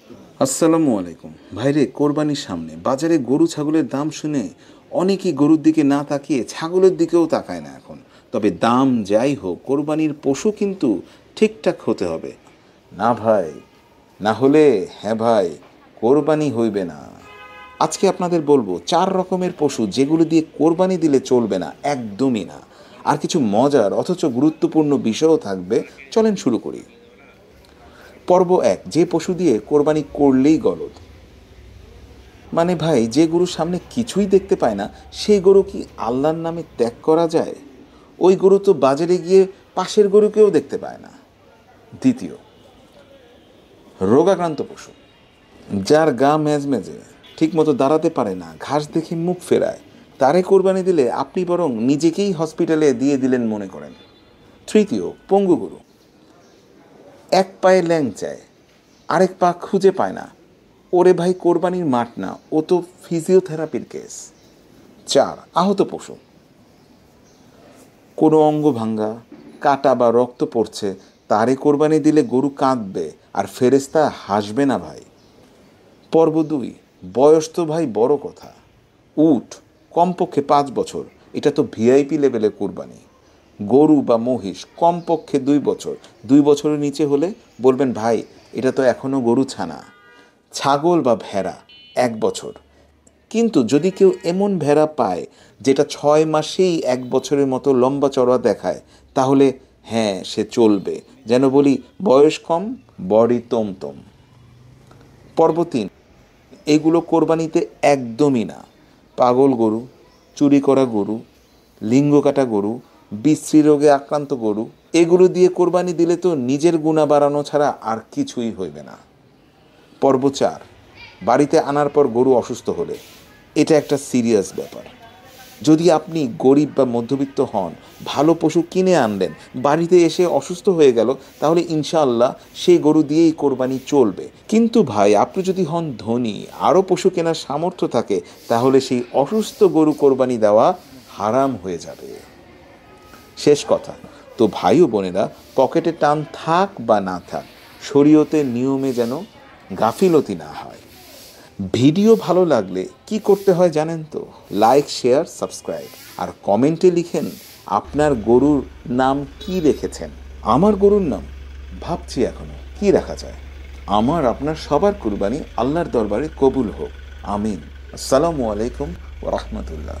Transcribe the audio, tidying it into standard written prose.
আসসালামু আলাইকুম ভাইরে। কোরবানির সামনে বাজারে গরু ছাগলের দাম শুনে অনেকেই গরুর দিকে না তাকিয়ে ছাগলের দিকেও তাকায় না এখন। তবে দাম যাই হোক, কোরবানির পশু কিন্তু ঠিকঠাক হতে হবে। না ভাই, না হলে হ্যাঁ ভাই, কোরবানি হইবে না। আজকে আপনাদের বলবো 4 রকমের পশু যেগুলো দিয়ে কোরবানি দিলে চলবে না, একদমই না। আর কিছু মজার অথচ গুরুত্বপূর্ণ বিষয়ও থাকবে। চলেন শুরু করি। পর্ব 1, যে পশু দিয়ে কোরবানি করলেই গলদ। মানে ভাই, যে গরুর সামনে কিছুই দেখতে পায় না, সেই গরু কি আল্লাহর নামে ত্যাগ করা যায়? ওই গরু তো বাজারে গিয়ে পাশের গরুকেও দেখতে পায় না। দ্বিতীয়, রোগাক্রান্ত পশু, যার গা মেজমেজে, ঠিকমতো দাঁড়াতে পারে না, ঘাস দেখে মুখ ফেরায়, তারে কোরবানি দিলে আপনি বরং নিজেকেই হসপিটালে দিয়ে দিলেন মনে করেন। তৃতীয়, পঙ্গু গরু, এক পায়ে ল্যাংচায়, আরেক পা খুঁজে পায় না। ওরে ভাই, কোরবানির মাঠ না, ও তো ফিজিওথেরাপির কেস। 4, আহত পশু, কোনো অঙ্গ ভাঙ্গা, কাটা বা রক্ত পড়ছে, তারে কোরবানি দিলে গরু কাঁদবে আর ফেরেশতা হাসবে না ভাই। পর্ব 2, বয়স তো ভাই বড় কথা। উট, কমপক্ষে 5 বছর, এটা তো ভিআইপি লেভেলের কোরবানি। গরু বা মহিষ কমপক্ষে 2 বছর, 2 বছরের নিচে হলে বলবেন ভাই এটা তো এখনও গরু ছানা। ছাগল বা ভেড়া 1 বছর, কিন্তু যদি কেউ এমন ভেড়া পায় যেটা 6 মাসেই 1 বছরের মতো লম্বা চড়া দেখায়, তাহলে হ্যাঁ সে চলবে। যেন বলি বয়স কম, বডি তমতম। পর্ব 3, এগুলো কোরবানিতে একদমই না। পাগল গরু, চুরি করা গরু, লিঙ্গ কাটা গরু, বিশ্রী রোগে আক্রান্ত গরু, এগুলো দিয়ে কোরবানি দিলে তো নিজের গুণা বাড়ানো ছাড়া আর কিছুই হইবে না। পর্ব 4, বাড়িতে আনার পর গরু অসুস্থ হলে, এটা একটা সিরিয়াস ব্যাপার। যদি আপনি গরিব বা মধ্যবিত্ত হন, ভালো পশু কিনে আনলেন, বাড়িতে এসে অসুস্থ হয়ে গেল, তাহলে ইনশাআল্লাহ সেই গরু দিয়েই কোরবানি চলবে। কিন্তু ভাই, আপনি যদি হন ধনী, আরও পশু কেনার সামর্থ্য থাকে, তাহলে সেই অসুস্থ গরু কোরবানি দেওয়া হারাম হয়ে যাবে। শেষ কথা, তো ভাই ও বোনেরা, পকেটে টান থাক বা না থাক, শরীয়তের নিয়মে যেন গাফিলতি না হয়। ভিডিও ভালো লাগলে কি করতে হয় জানেন তো? লাইক, শেয়ার, সাবস্ক্রাইব, আর কমেন্টে লিখেন আপনার গরুর নাম কি রেখেছেন। আমার গরুর নাম ভাবছি এখনো কি রাখা যায়। আমার আপনার সবার কুরবানি আল্লাহর দরবারে কবুল হোক, আমিন। আসসালামু আলাইকুম ওয়া রাহমাতুল্লাহ।